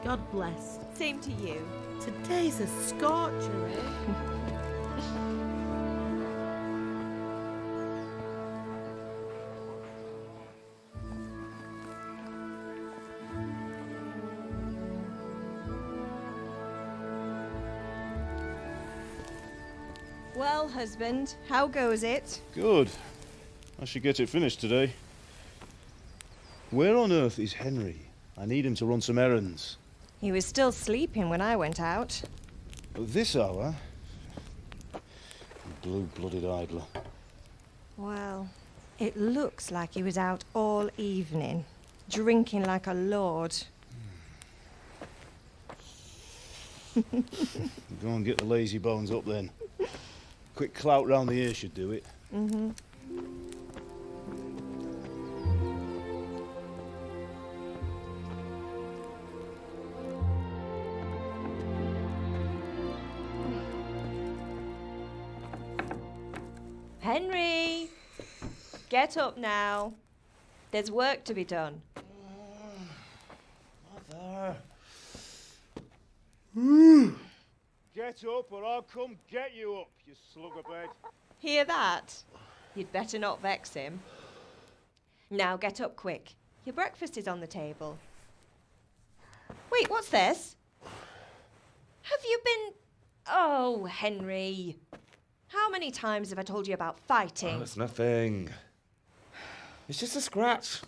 God bless. Same to you. Today's a scorcher, eh? Well, husband, how goes it? Good. I should get it finished today. Where on earth is Henry? I need him to run some errands. He was still sleeping when I went out. At this hour? Blue-blooded idler. Well, it looks like he was out all evening, drinking like a lord. Go and get the lazy bones up then. Quick clout round the ear should do it. Mm-hmm. Henry! Get up now. There's work to be done. Mother. Get up or I'll come get you up, you slug-a-bed. Hear that? You'd better not vex him. Now get up quick. Your breakfast is on the table. Wait, what's this? Have you been... Oh, Henry. How many times have I told you about fighting? Oh, it's nothing. It's just a scratch.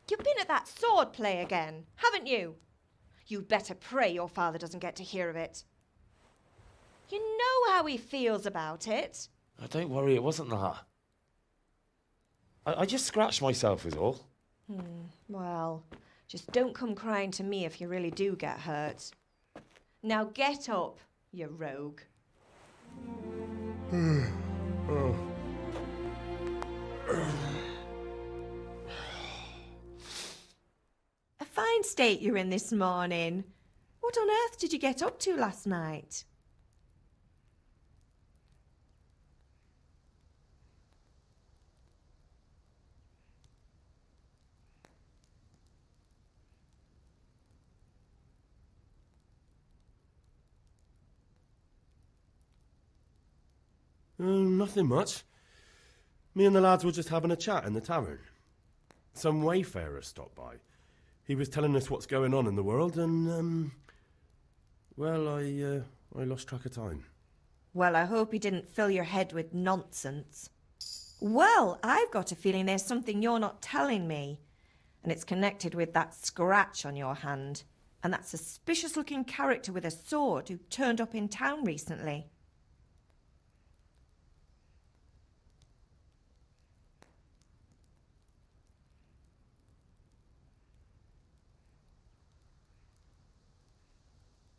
You've been at that sword play again, haven't you? You'd better pray your father doesn't get to hear of it. You know how he feels about it. Oh, don't worry, it wasn't that. I just scratched myself is all. Well, just don't come crying to me if you really do get hurt. Now get up, you rogue. A fine state you're in this morning. What on earth did you get up to last night? Nothing much. Me and the lads were just having a chat in the tavern. Some wayfarer stopped by. He was telling us what's going on in the world and, well, I lost track of time. Well, I hope he didn't fill your head with nonsense. Well, I've got a feeling there's something you're not telling me. And it's connected with that scratch on your hand. And that suspicious-looking character with a sword who turned up in town recently.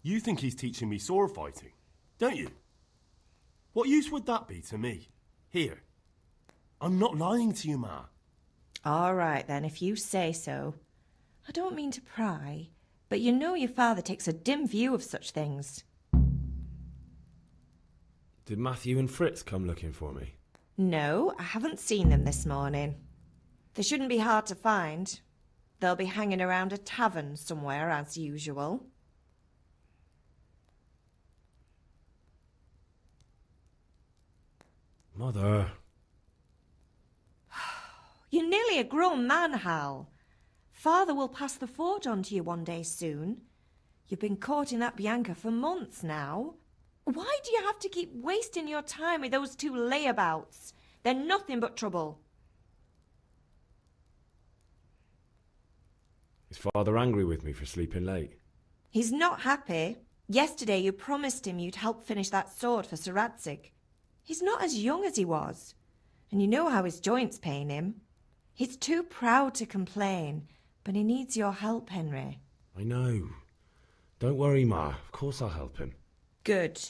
You think he's teaching me sword fighting, don't you? What use would that be to me? Here. I'm not lying to you, Ma. All right, then, if you say so. I don't mean to pry, but you know your father takes a dim view of such things. Did Matthew and Fritz come looking for me? No, I haven't seen them this morning. They shouldn't be hard to find. They'll be hanging around a tavern somewhere, as usual. Mother. You're nearly a grown man, Hal. Father will pass the forge on to you one day soon. You've been courting that Bianca for months now. Why do you have to keep wasting your time with those two layabouts? They're nothing but trouble. Is Father angry with me for sleeping late? He's not happy. Yesterday you promised him you'd help finish that sword for Sir Radzig. He's not as young as he was, and you know how his joints pain him. He's too proud to complain, but he needs your help, Henry. I know. Don't worry, Ma. Of course I'll help him. Good.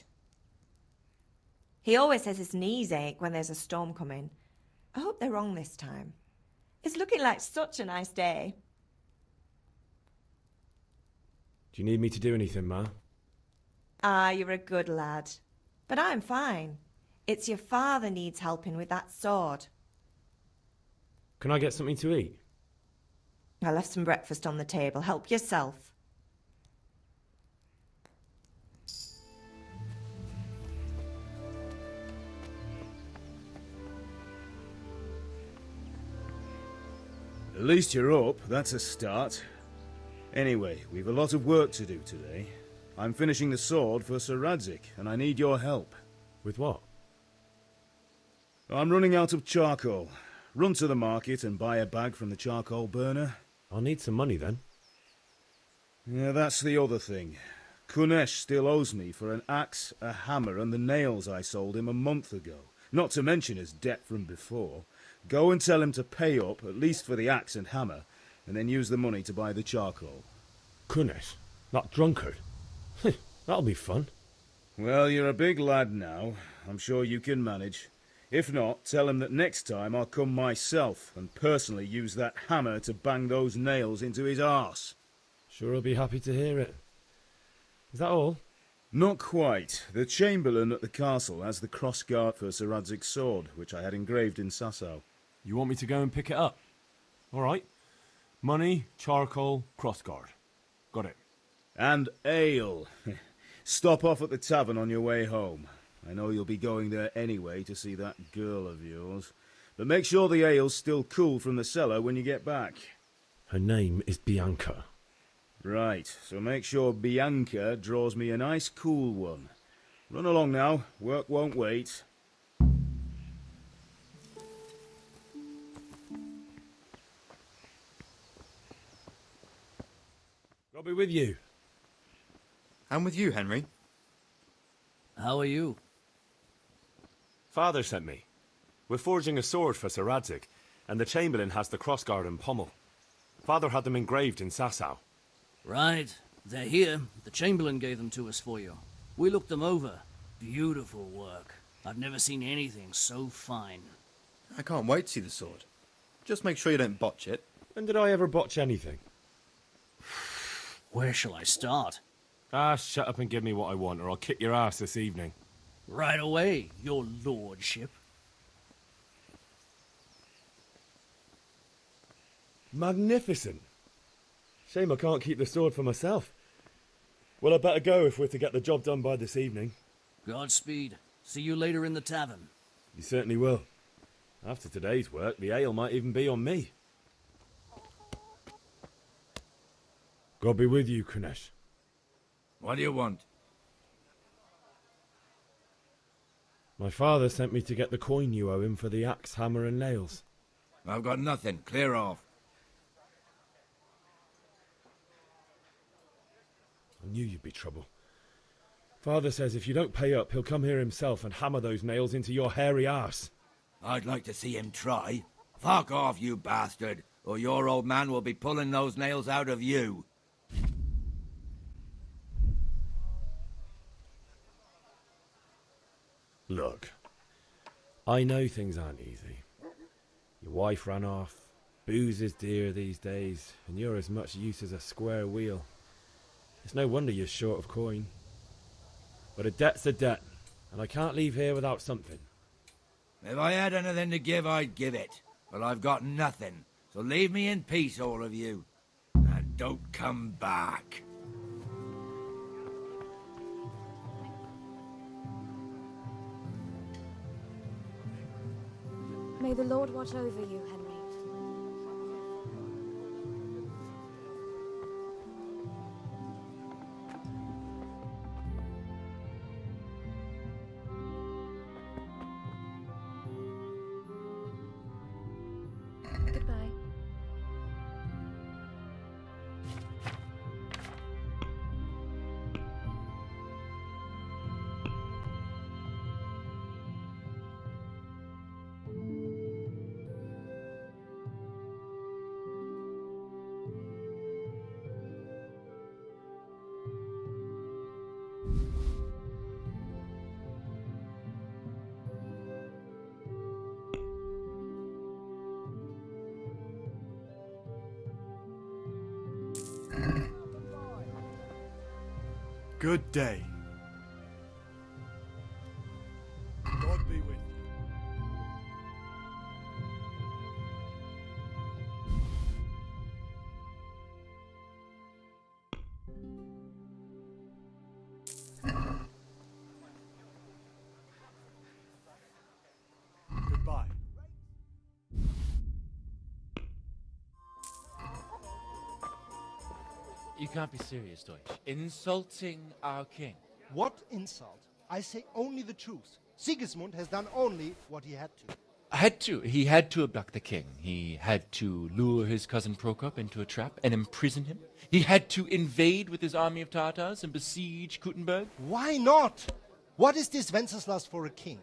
He always says his knees ache when there's a storm coming. I hope they're wrong this time. It's looking like such a nice day. Do you need me to do anything, Ma? Ah, you're a good lad. But I'm fine. It's your father needs helping with that sword. Can I get something to eat? I left some breakfast on the table. Help yourself. At least you're up, that's a start. Anyway, we've a lot of work to do today. I'm finishing the sword for Sir Radzig, and I need your help. With what? I'm running out of charcoal. Run to the market and buy a bag from the charcoal burner. I'll need some money then. Yeah, that's the other thing. Kunesh still owes me for an axe, a hammer, and the nails I sold him a month ago. Not to mention his debt from before. Go and tell him to pay up, at least for the axe and hammer, and then use the money to buy the charcoal. Kunesh, that drunkard. That'll be fun. Well, you're a big lad now. I'm sure you can manage. If not, tell him that next time I'll come myself and personally use that hammer to bang those nails into his arse. Sure I'll be happy to hear it. Is that all? Not quite. The Chamberlain at the castle has the crossguard for Sir Radzig's sword, which I had engraved in Sasau. You want me to go and pick it up? All right. Money, charcoal, crossguard. Got it. And ale. Stop off at the tavern on your way home. I know you'll be going there anyway to see that girl of yours. But make sure the ale's still cool from the cellar when you get back. Her name is Bianca. Right, so make sure Bianca draws me a nice cool one. Run along now, work won't wait. I'll be with you. I'm with you, Henry. How are you? Father sent me. We're forging a sword for Sir Radzig, and the Chamberlain has the crossguard and pommel. Father had them engraved in Sasau. Right. They're here. The Chamberlain gave them to us for you. We looked them over. Beautiful work. I've never seen anything so fine. I can't wait to see the sword. Just make sure you don't botch it. When did I ever botch anything? Where shall I start? Ah, shut up and give me what I want, or I'll kick your ass this evening. Right away, your lordship. Magnificent. Shame I can't keep the sword for myself. Well, I better go if we're to get the job done by this evening. Godspeed. See you later in the tavern. You certainly will. After today's work, the ale might even be on me. God be with you, Kunesh. What do you want? My father sent me to get the coin you owe him for the axe, hammer and nails. I've got nothing. Clear off. I knew you'd be trouble. Father says if you don't pay up, he'll come here himself and hammer those nails into your hairy arse. I'd like to see him try. Fuck off, you bastard, or your old man will be pulling those nails out of you. Look, I know things aren't easy. Your wife ran off, booze is dear these days, and you're as much use as a square wheel. It's no wonder you're short of coin. But a debt's a debt, and I can't leave here without something. If I had anything to give, I'd give it. But I've got nothing, so leave me in peace, all of you. And don't come back. May the Lord watch over you, Henry. Goodbye. Good day. God be with you. Goodbye. You can't be serious, Deutsch. Insulting our king. What insult? I say only the truth. Sigismund has done only what he had to. He had to abduct the king. He had to lure his cousin Prokop into a trap and imprison him. He had to invade with his army of Tatars and besiege Kuttenberg. Why not? What is this Wenceslas for a king?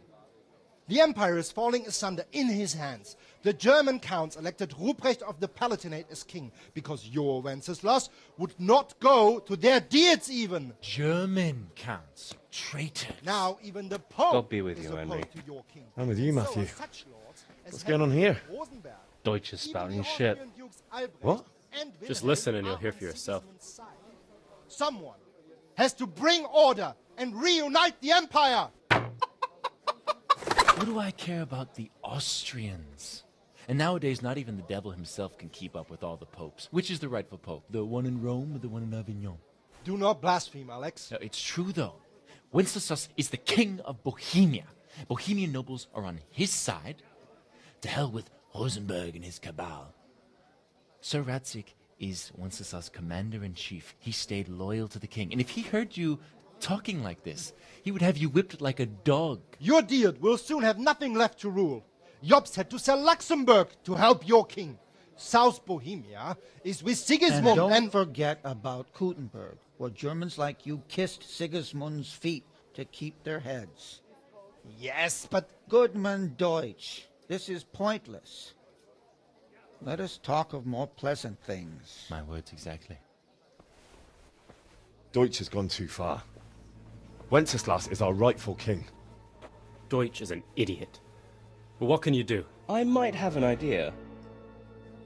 The empire is falling asunder in his hands. The German counts elected Ruprecht of the Palatinate as king because your Wenceslas would not go to their deeds even. German counts. Traitors. Now even the Pope God be with is you, opposed Henry. to your king. I'm with you, So Matthew. are such lords as What's going on here? Rosenberg. Deutsch is Even spouting the shit. Austrian dukes Albrecht What? and Just Wilhelm listen and you'll are hear on for yourself. Sigismund's side. Someone has to bring order and reunite the empire. What do I care about the Austrians? And nowadays, not even the devil himself can keep up with all the popes. Which is the rightful pope? The one in Rome or the one in Avignon? Do not blaspheme, Alex. No, it's true, though. Wenceslas is the king of Bohemia. Bohemian nobles are on his side. To hell with Rosenberg and his cabal. Sir Radzik is Wenceslas' commander-in-chief. He stayed loyal to the king. And if he heard you talking like this, he would have you whipped like a dog. Your Diet will soon have nothing left to rule. Jobst had to sell Luxembourg to help your king. South Bohemia is with Sigismund And don't forget about Kuttenberg, where Germans like you kissed Sigismund's feet to keep their heads. Yes, but... Goodman Deutsch, this is pointless. Let us talk of more pleasant things. My words exactly. Deutsch has gone too far. Wenceslas is our rightful king. Deutsch is an idiot. But what can you do? I might have an idea.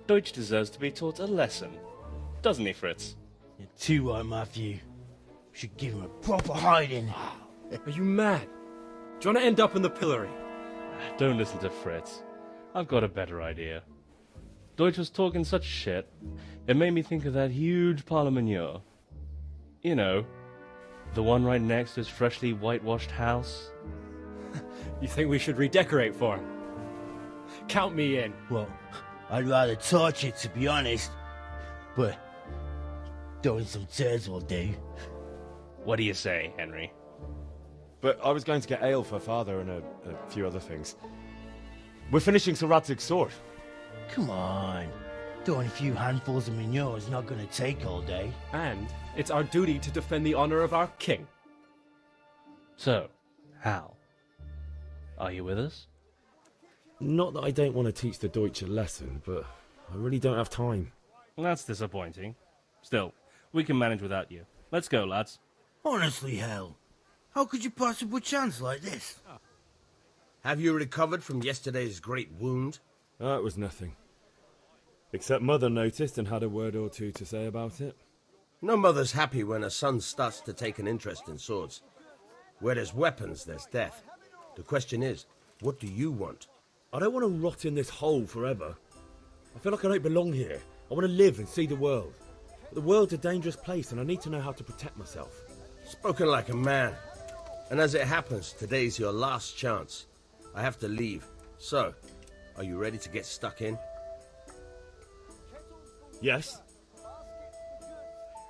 Deutsch deserves to be taught a lesson. Doesn't he, Fritz? You're too right, Matthew. We should give him a proper hiding. Are you mad? Do you want to end up in the pillory? Don't listen to Fritz. I've got a better idea. Deutsch was talking such shit, it made me think of that huge parliament. You know, the one right next to his freshly whitewashed house. You think we should redecorate for him? Count me in. Well, I'd rather torch it, to be honest. But throwing some turds will do. What do you say, Henry? But I was going to get ale for father and a few other things. We're finishing Sir Radzig's sword. Come on. Throwing a few handfuls of manure is not going to take all day. And it's our duty to defend the honor of our king. So, Hal, are you with us? Not that I don't want to teach the Deutsch a lesson, but I really don't have time. That's disappointing. Still, we can manage without you. Let's go, lads. Honestly, Hal, how could you possibly chance like this? Have you recovered from yesterday's great wound? It was nothing. Except Mother noticed and had a word or two to say about it. No mother's happy when her son starts to take an interest in swords. Where there's weapons, there's death. The question is, what do you want? I don't want to rot in this hole forever. I feel like I don't belong here. I want to live and see the world. But the world's a dangerous place and I need to know how to protect myself. Spoken like a man. And as it happens, today's your last chance. I have to leave. So, are you ready to get stuck in? Yes.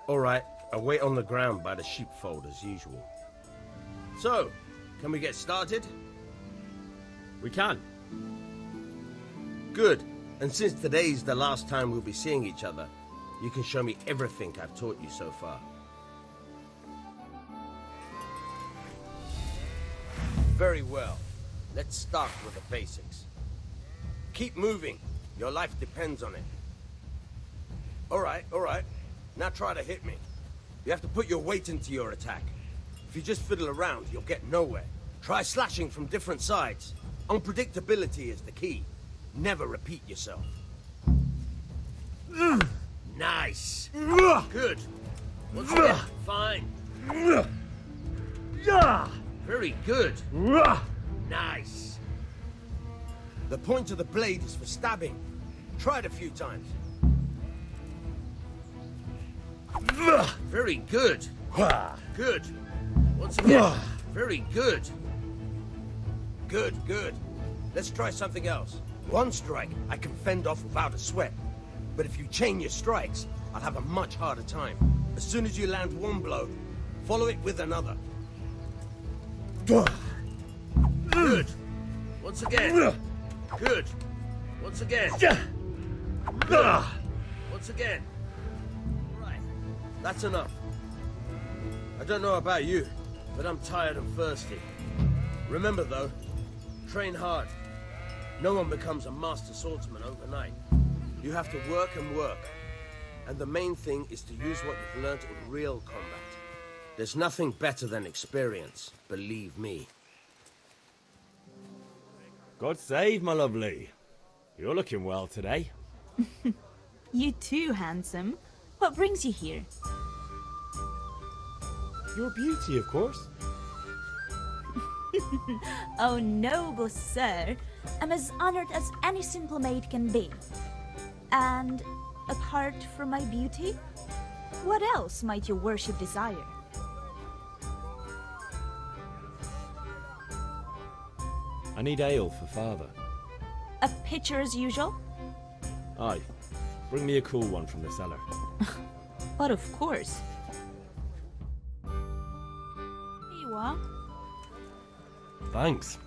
All right, I'll wait on the ground by the sheepfold as usual. So, can we get started? We can. Good. And since today's the last time we'll be seeing each other, you can show me everything I've taught you so far. Very well. Let's start with the basics. Keep moving. Your life depends on it. All right. Now try to hit me. You have to put your weight into your attack. If you just fiddle around, you'll get nowhere. Try slashing from different sides. Unpredictability is the key. Never repeat yourself. Nice. Good. Once again, fine. Very good. Nice. The point of the blade is for stabbing. Try it a few times. Very good. Good. Once again. Very good. Good. Let's try something else. One strike I can fend off without a sweat. But if you chain your strikes, I'll have a much harder time. As soon as you land one blow, follow it with another. Good. Once again. Good. Once again. Once again. Right. That's enough. I don't know about you, but I'm tired and thirsty. Remember though, train hard. No one becomes a master swordsman overnight. You have to work and work. And the main thing is to use what you've learned in real combat. There's nothing better than experience, believe me. God save, my lovely. You're looking well today. You too, handsome. What brings you here? Your beauty, of course. Oh, noble sir. I'm as honored as any simple maid can be. And apart from my beauty, what else might your worship desire? I need ale for father. A pitcher as usual? Aye. Bring me a cool one from the cellar. But of course. Here you are. Thanks.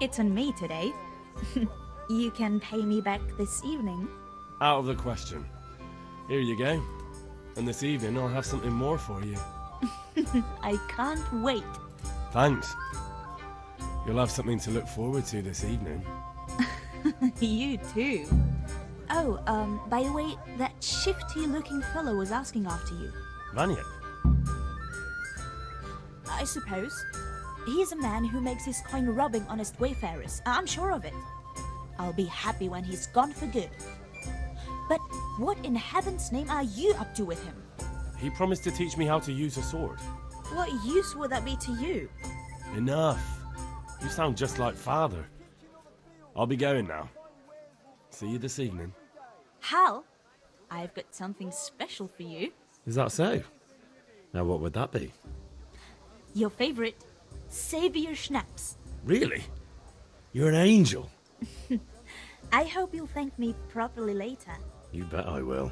It's on me today. You can pay me back this evening. Out of the question. Here you go. And this evening I'll have something more for you. I can't wait. Thanks. You'll have something to look forward to this evening. You too. Oh, by the way, that shifty-looking fellow was asking after you. Vanya? I suppose. He's a man who makes his coin robbing honest wayfarers. I'm sure of it. I'll be happy when he's gone for good. But what in heaven's name are you up to with him? He promised to teach me how to use a sword. What use would that be to you? Enough. You sound just like father. I'll be going now. See you this evening. Hal, I've got something special for you. Is that so? Now what would that be? Your favorite Savior Schnapps. Really? You're an angel. I hope you'll thank me properly later. You bet I will.